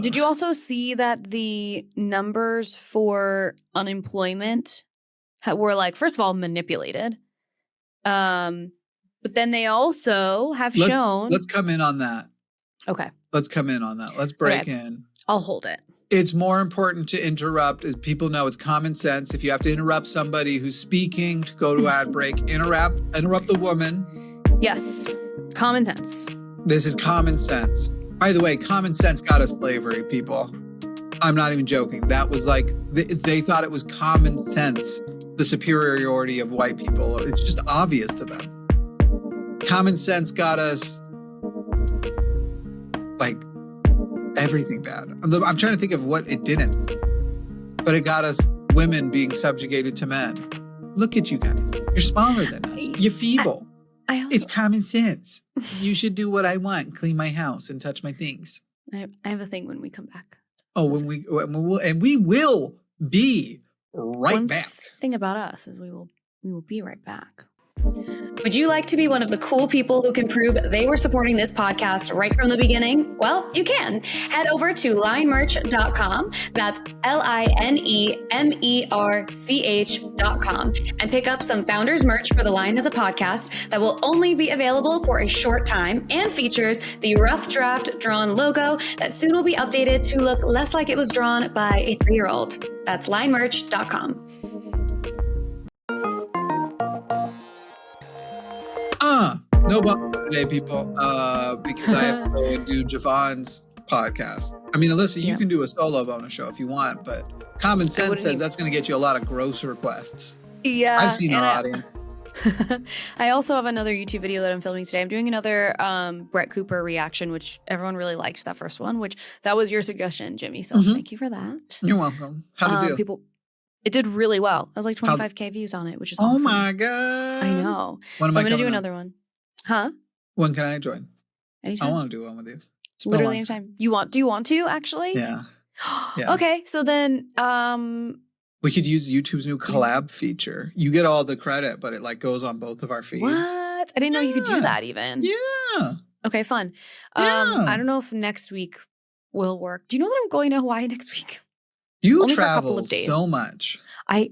Did you also see that the numbers for unemployment were like, first of all, manipulated. But then they also have shown. Let's come in on that. Okay. Let's come in on that. Let's break in. I'll hold it. It's more important to interrupt, as people know it's common sense. If you have to interrupt somebody who's speaking to go to ad break, interrupt the woman. Yes. Common sense. This is common sense. By the way, common sense got us slavery, people. I'm not even joking. That was like, they thought it was common sense, the superiority of white people. It's just obvious to them. Common sense got us like everything bad. I'm trying to think of what it didn't, but it got us women being subjugated to men. Look at you guys. You're smaller than us. You're feeble. It's common sense. You should do what I want. Clean my house and touch my things. I have a thing when we come back. Oh, we will be right back. Thing about us is we will be right back. Would you like to be one of the cool people who can prove they were supporting this podcast right from the beginning? Well, you can. Head over to linemerch.com. That's linemerch.com and pick up some founders merch for The Line as a podcast that will only be available for a short time and features the rough draft drawn logo that soon will be updated to look less like it was drawn by a 3-year-old. That's linemerch.com. No bump today, people, because I have to go and do Javon's podcast. I mean, Alyssa, you can do a solo bonus show if you want, but common sense says that's going to get you a lot of gross requests. Yeah. I've seen our audience. I also have another YouTube video that I'm filming today. I'm doing another Brett Cooper reaction, which everyone really liked that first one, which that was your suggestion, Jimmy. So thank you for that. You're welcome. How'd it do? It did really well. I was like 25K views on it, which is awesome. Oh my God. I know. So I'm going to do another one. Huh? When can I join? Anytime. I want to do one with you. Literally anytime. Do you want to actually? Yeah. Okay. So then we could use YouTube's new collab feature. You get all the credit, but it like goes on both of our feeds. What? I didn't know you could do that even. Yeah. Okay, fun. I don't know if next week will work. Do you know that I'm going to Hawaii next week? You Only travel so much. I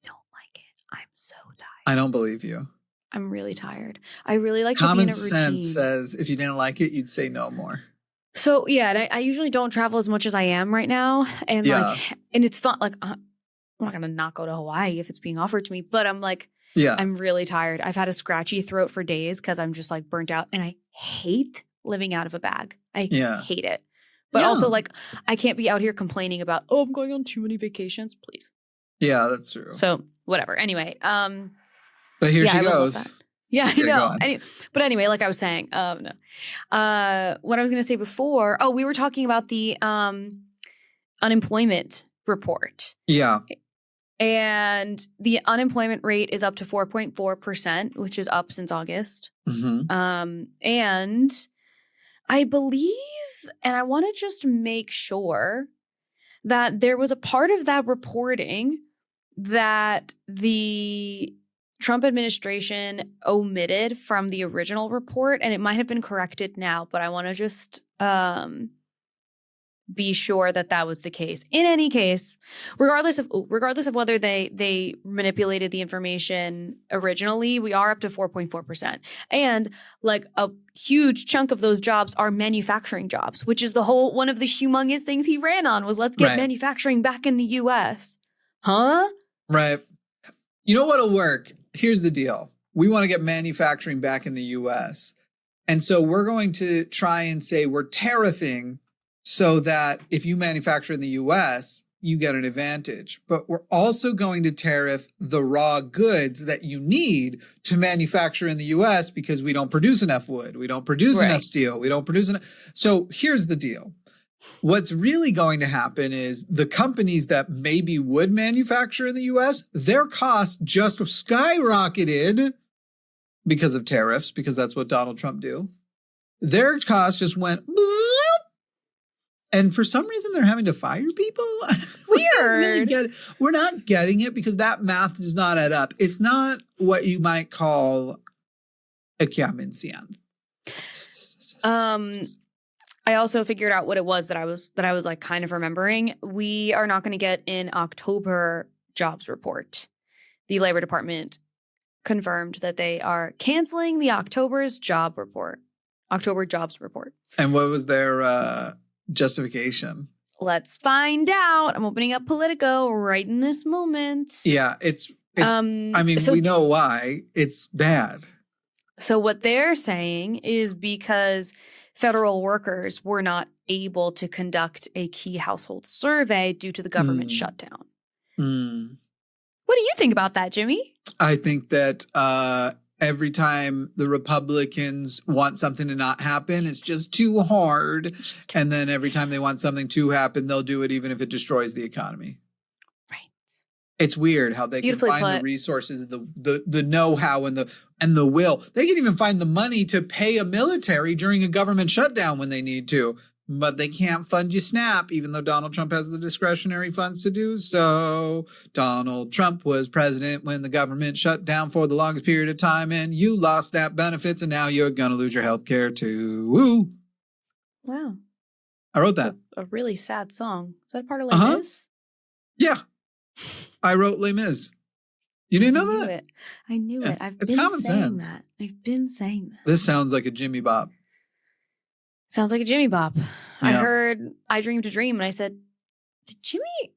don't like it. I'm so tired. I don't believe you. I'm really tired. I really like Common to be in a routine. sense says if you didn't like it, you'd say no more. So yeah, and I usually don't travel as much as I am right now, and and it's fun. Like I'm not gonna not go to Hawaii if it's being offered to me, but I'm like, I'm really tired. I've had a scratchy throat for days because I'm just like burnt out, and I hate living out of a bag. I hate it. But also like I can't be out here complaining about I'm going on too many vacations, please. Yeah, that's true. So whatever. Anyway, but here she goes. Yeah, I know. But anyway, like I was saying, what I was going to say before, we were talking about the unemployment report. Yeah. And the unemployment rate is up to 4.4%, which is up since August. Mm-hmm. And I believe, and I want to just make sure that there was a part of that reporting that the Trump administration omitted from the original report, and it might have been corrected now, but I want to just be sure that that was the case. In any case, regardless of whether they manipulated the information originally, we are up to 4.4%. And like a huge chunk of those jobs are manufacturing jobs, which is one of the humongous things he ran on was let's get manufacturing back in the US. Huh? Right. You know what'll work? Here's the deal. We want to get manufacturing back in the US. And so we're going to try and say we're tariffing so that if you manufacture in the US, you get an advantage. But we're also going to tariff the raw goods that you need to manufacture in the US because we don't produce enough wood. We don't produce enough steel. We don't produce enough. So here's the deal. What's really going to happen is the companies that maybe would manufacture in the US, their costs just skyrocketed because of tariffs, because that's what Donald Trump do. Their costs just went, and for some reason they're having to fire people. Weird. We're not getting it because that math does not add up. It's not what you might call a common sense. I also figured out what it was that I was like kind of remembering. We are not going to get an October jobs report. The Labor Department confirmed that they are canceling the October jobs report. And what was their justification? Let's find out. I'm opening up Politico right in this moment. Yeah, it's I mean, we know why. It's bad. So what they're saying is because federal workers were not able to conduct a key household survey due to the government shutdown. What do you think about that, Jimmy? I think that every time the Republicans want something to not happen, it's just too hard. And then every time they want something to happen, they'll do it even if it destroys the economy. Right. It's weird how they can Beautifully find the put. resources, the know-how and the will. They can even find the money to pay a military during a government shutdown when they need to. But they can't fund you SNAP, even though Donald Trump has the discretionary funds to do so. Donald Trump was president when the government shut down for the longest period of time, and you lost SNAP benefits, and now you're going to lose your health care too. Woo! Wow. I wrote that. A really sad song. Is that a part of Les Mis? Yeah. I wrote Les Mis. You didn't know that? I knew it. I've been saying that. I've been saying that. This sounds like a Jimmy Bop. Sounds like a Jimmy Bop. Yeah. I heard I Dreamed a Dream and I said, did Jimmy?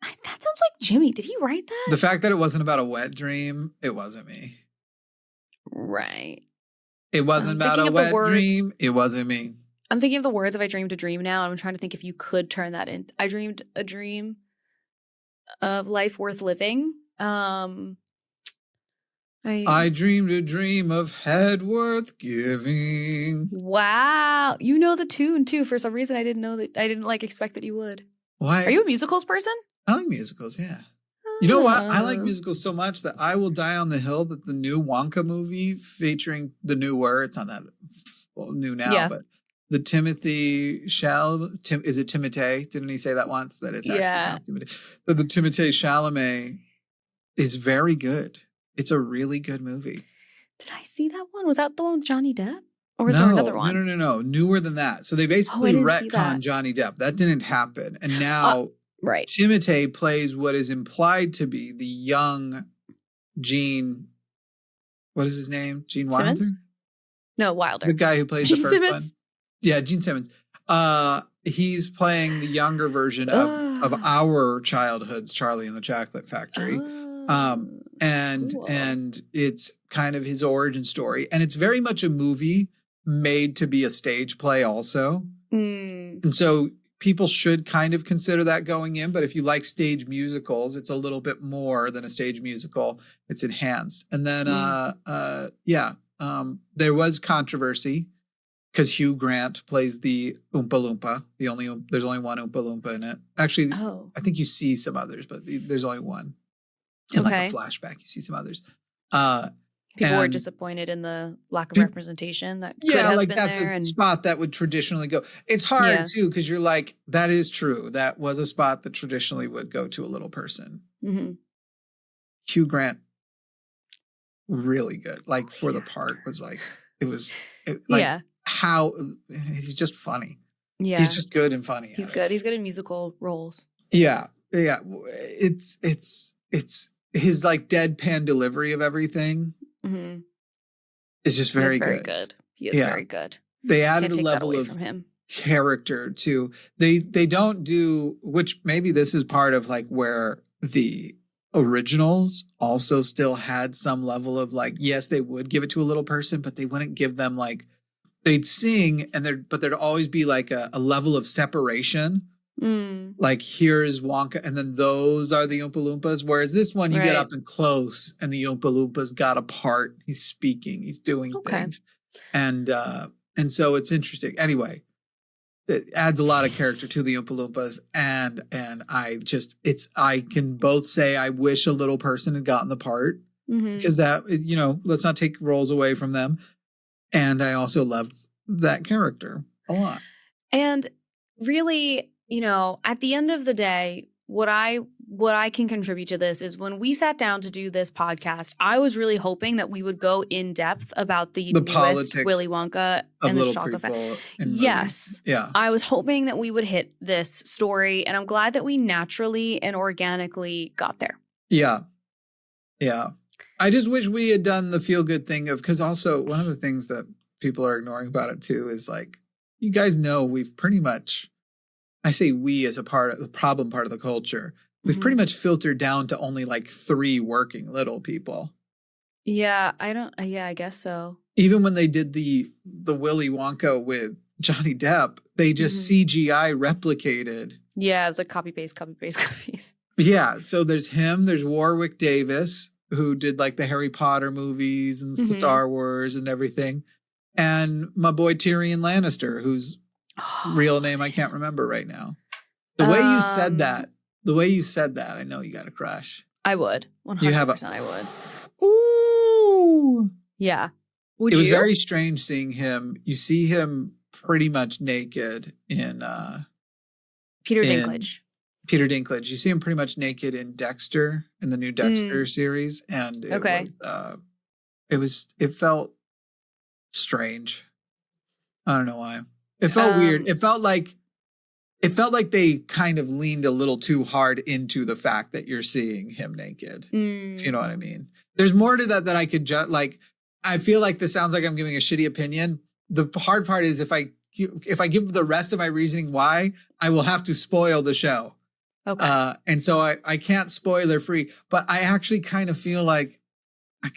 That sounds like Jimmy. Did he write that? The fact that it wasn't about a wet dream, it wasn't me. Right. It wasn't about a wet dream. It wasn't me. I'm thinking of the words of I Dreamed a Dream now. And I'm trying to think if you could turn that in. I dreamed a dream of life worth living. I dreamed a dream of head worth giving. Wow. You know the tune too. For some reason I didn't know that. I didn't expect that you would. Why? Are you a musicals person? I like musicals, yeah. You know what? I like musicals so much that I will die on the hill that the new Wonka movie featuring the newer, it's not that new now, but the Timothy is it Timothée? Didn't he say that once? That it's actually not Timothée. The Timothée Chalamet is very good. It's a really good movie. Did I see that one? Was that the one with Johnny Depp? Or was there another one? No. Newer than that. So they basically retconned Johnny Depp. That didn't happen. And now Timothée plays what is implied to be the young Gene. What is his name? Gene Wilder? No, Wilder. The guy who plays Gene the first Simmons? one. Yeah, Gene Simmons. He's playing the younger version of our childhood's Charlie and the Chocolate Factory. And it's kind of his origin story. And it's very much a movie made to be a stage play also. And so people should kind of consider that going in. But if you like stage musicals, it's a little bit more than a stage musical. It's enhanced. And then, there was controversy because Hugh Grant plays the Oompa Loompa. There's only one Oompa Loompa in it. Actually, I think you see some others, but there's only one. In like a flashback, you see some others. People were disappointed in the lack of representation that could have been that's there. A spot that would traditionally go. It's hard too because you're like, that is true. That was a spot that traditionally would go to a little person. Mm-hmm. Hugh Grant, really good. Like for the part was like how he's just funny. Yeah, he's just good and funny. He's good. He's good in musical roles. Yeah. It's his like deadpan delivery of everything is just very good. He is very good. They added a level of character to they don't do, which maybe this is part of like where the originals also still had some level of like, yes, they would give it to a little person, but they wouldn't give them like, they'd sing but there'd always be like a level of separation. Like here's Wonka and then those are the Oompa Loompas, whereas this one you get up and close and the Oompa Loompas got a part. He's speaking, he's doing things, and so it's interesting. Anyway, it adds a lot of character to the Oompa Loompas, and I can both say I wish a little person had gotten the part because that let's not take roles away from them, and I also loved that character a lot. And really, at the end of the day, what I can contribute to this is when we sat down to do this podcast, I was really hoping that we would go in depth about the newest Willy Wonka and the Chocolate Factory. Yes. Yeah. I was hoping that we would hit this story, and I'm glad that we naturally and organically got there. Yeah. Yeah. I just wish we had done the feel good thing because also one of the things that people are ignoring about it too is like, you guys know we've pretty much, I say we as a part of the problem part of the culture, we've pretty much filtered down to only like 3 working little people. Yeah, I guess so. Even when they did the Willy Wonka with Johnny Depp, they just CGI replicated. Yeah, it was like copy paste. Yeah, so there's him, there's Warwick Davis, who did like the Harry Potter movies and Star Wars and everything. And my boy Tyrion Lannister, whose real name I can't remember right now. The way you said that the way you said that, I know you got a crush. I would. 100%. You have I would. Ooh. Yeah. Would It was you? very strange seeing him. You see him pretty much naked in Peter in- Dinklage. Peter Dinklage. You see him pretty much naked in Dexter, in the new Dexter series, and it felt strange. I don't know why. It felt weird. It felt like they kind of leaned a little too hard into the fact that you're seeing him naked. If you know what I mean. There's more to that I could just like. I feel like this sounds like I'm giving a shitty opinion. The hard part is if I give the rest of my reasoning why, I will have to spoil the show. Okay. And so I can't spoiler free, but I actually kind of feel like they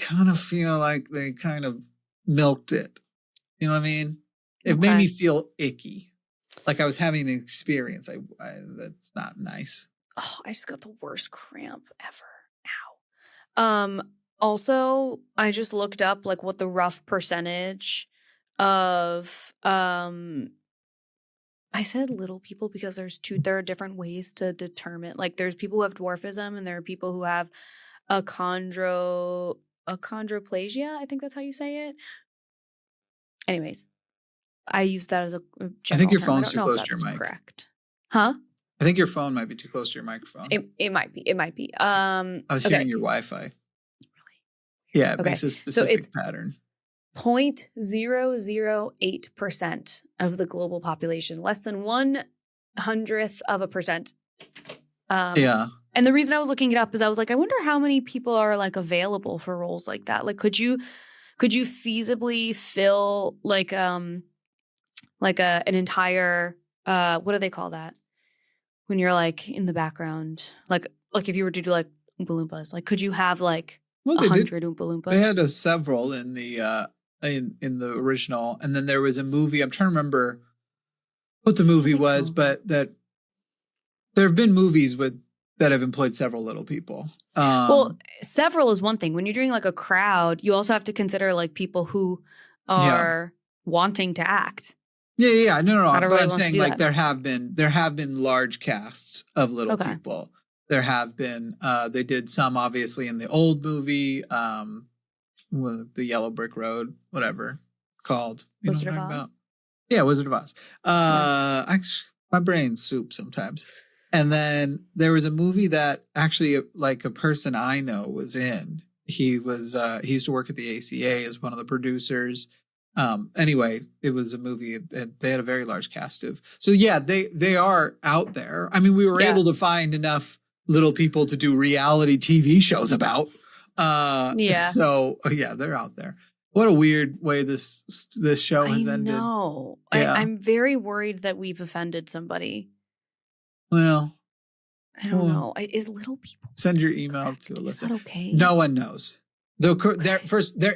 kind of milked it. You know what I mean? It made me feel icky. Like I was having an experience. That's not nice. Oh, I just got the worst cramp ever. Ow. Also, I just looked up like what the rough percentage of I said little people because there are different ways to determine. Like there's people who have dwarfism and there are people who have achondroplasia. I think that's how you say it. Anyways, I use that as a general I think your term. phone's I too don't know close if to your that's mic. correct. Huh? I think your phone might be too close to your microphone. It might be. It might be. I was okay. hearing your Wi-Fi. Yeah, it makes a specific pattern. 0.008% of the global population, less than 1/100%. Yeah. And the reason I was looking it up is I was like, I wonder how many people are like available for roles like that. Like, could you feasibly fill like an entire what do they call that when you're like in the background, like if you were to do like Oompa Loompas, like could you have like 100 Oompa Loompas? They had several in the in the original, and then there was a movie. I'm trying to remember what the movie was, but that there have been movies that have employed several little people. Well, several is one thing. When you're doing like a crowd, you also have to consider like people who are wanting to act. Yeah. No. Not But everybody I'm wants to saying do like that. there have been large casts of little people. There have been. They did some obviously in the old movie, the Yellow Brick Road, whatever it's called. You Wizard know what of I'm talking Oz? about? Yeah, Wizard of Oz. Actually, my brain's soup sometimes. And then there was a movie that actually like a person I know was in. He used to work at the ACA as one of the producers. Anyway, it was a movie that they had a very large cast of. So yeah, they are out there. I mean, we were able to find enough little people to do reality TV shows about. So yeah, they're out there. What a weird way this show has ended. I know. Yeah. I'm very worried that we've offended somebody. Well, I don't know. Is little people send your email correct? to Alyssa. Is that okay? No one knows. There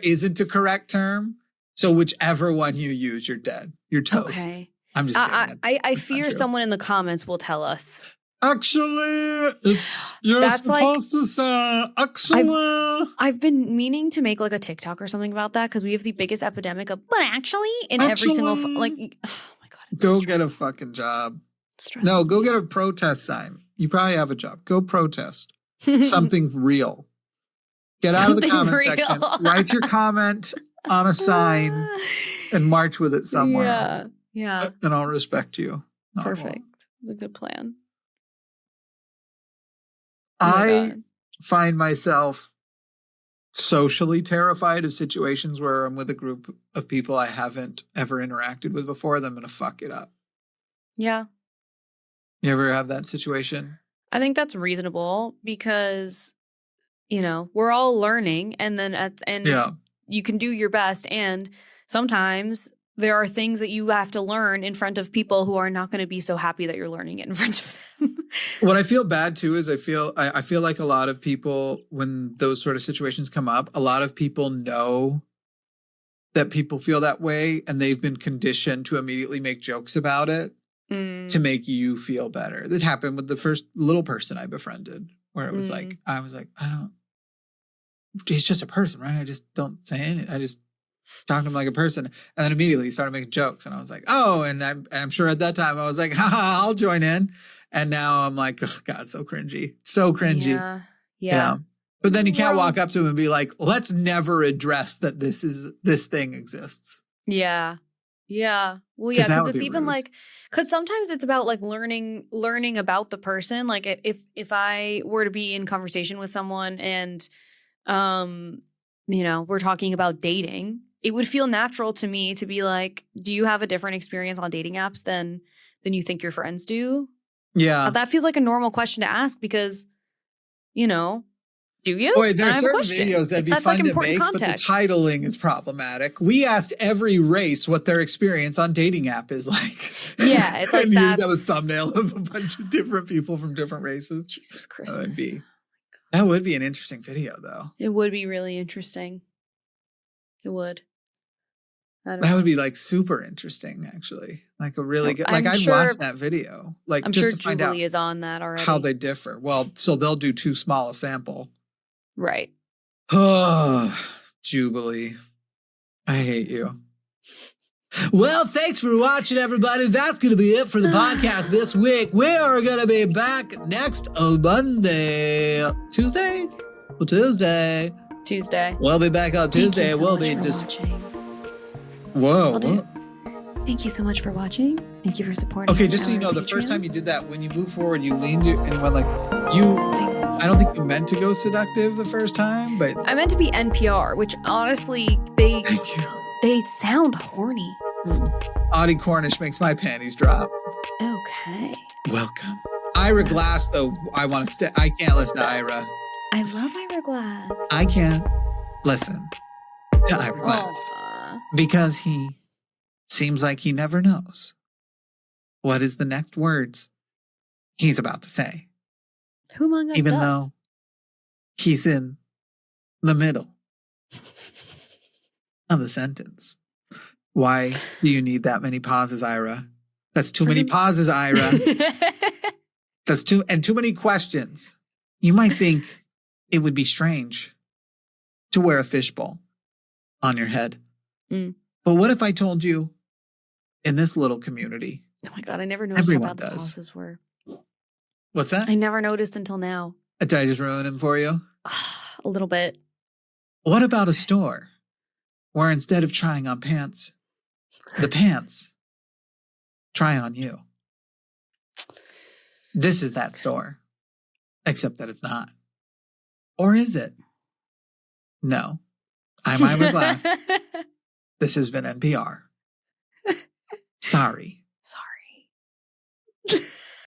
isn't a correct term. So whichever one you use, you're dead. You're toast. Okay. I'm just kidding. I fear someone in the comments will tell us. Actually, you're That's supposed to say actually. I've been meaning to make like a TikTok or something about that because we have the biggest epidemic of but actually in every single like. Oh my god! Go get a fucking job. No, go get a protest sign. You probably have a job. Go protest something real. Get out of the comment section. Write your comment on a sign and march with it somewhere. Yeah. And I'll respect you. Perfect. It's a good plan. I find myself socially terrified of situations where I'm with a group of people I haven't ever interacted with before. That I'm going to fuck it up. Yeah. You ever have that situation? I think that's reasonable because, we're all learning and you can do your best. And sometimes there are things that you have to learn in front of people who are not going to be so happy that you're learning it in front of them. What I feel bad too is I feel like a lot of people, when those sort of situations come up, a lot of people know that people feel that way and they've been conditioned to immediately make jokes about it to make you feel better. That happened with the first little person I befriended where it was like, he's just a person, right? I just don't say anything. I just talk to him like a person. And then immediately he started making jokes. And I was like, oh, and I'm sure at that time I was like, haha, I'll join in. And now I'm like, oh God, so cringy. So cringy. Yeah. But then you can't Well- walk up to him and be like, let's never address that this thing exists. Yeah. Yeah. Well, 'Cause yeah, that because would it's be even rude. like, because sometimes it's about like learning about the person. Like if I were to be in conversation with someone and, we're talking about dating, it would feel natural to me to be like, do you have a different experience on dating apps than you think your friends do? Yeah. That feels like a normal question to ask because, do you? Boy, And I there's have a certain question. videos that'd be That's, fun like, to important make, but the context. titling is problematic. We asked every race what their experience on dating app is like. Yeah, it's like and use that that's- as thumbnail of a bunch of different people from different races. Jesus Christmas. That would be an interesting video, though. It would be really interesting. It would. I don't That know. would be like super interesting, actually. Like a really good. I'm Like I'd sure- watch that video, like I'm just sure to find Jubilee out is on that already. how they differ. Well, so they'll do too small a sample. Right. Oh, Jubilee. I hate you. Well, thanks for watching, everybody. That's going to be it for the podcast this week. We are going to be back next Monday. Tuesday? Well, Tuesday. Tuesday. We'll be back on Tuesday. Thank you so We'll much be for just. watching. Whoa. I'll do- Thank you so much for watching. Thank you for supporting. Okay, just so you know, our the first Patreon. time you did that, when you moved forward, you leaned and went like, I don't think you meant to go seductive the first time, but I meant to be NPR, which honestly, they thank you. sound horny. Audie Cornish makes my panties drop. Okay. Welcome. Ira Glass, though, I want to stay. I can't listen to Ira. I love Ira Glass. I can't listen to Ira Glass Aw. because he seems like he never knows what is the next words he's about to say, Who among us even does? though he's in the middle of the sentence. Why do you need that many pauses, Ira? That's too many pauses, Ira. That's too many questions. You might think it would be strange to wear a fishbowl on your head. Mm. But what if I told you in this little community? Oh my God, I never noticed Everyone how bad the does. pauses were. What's that? I never noticed until now. Did I just ruin him for you? A little bit. What about a store where instead of trying on pants, the pants try on you? This is that store, except that it's not. Or is it? No. I'm Ira Glass. This has been NPR. Sorry. Sorry.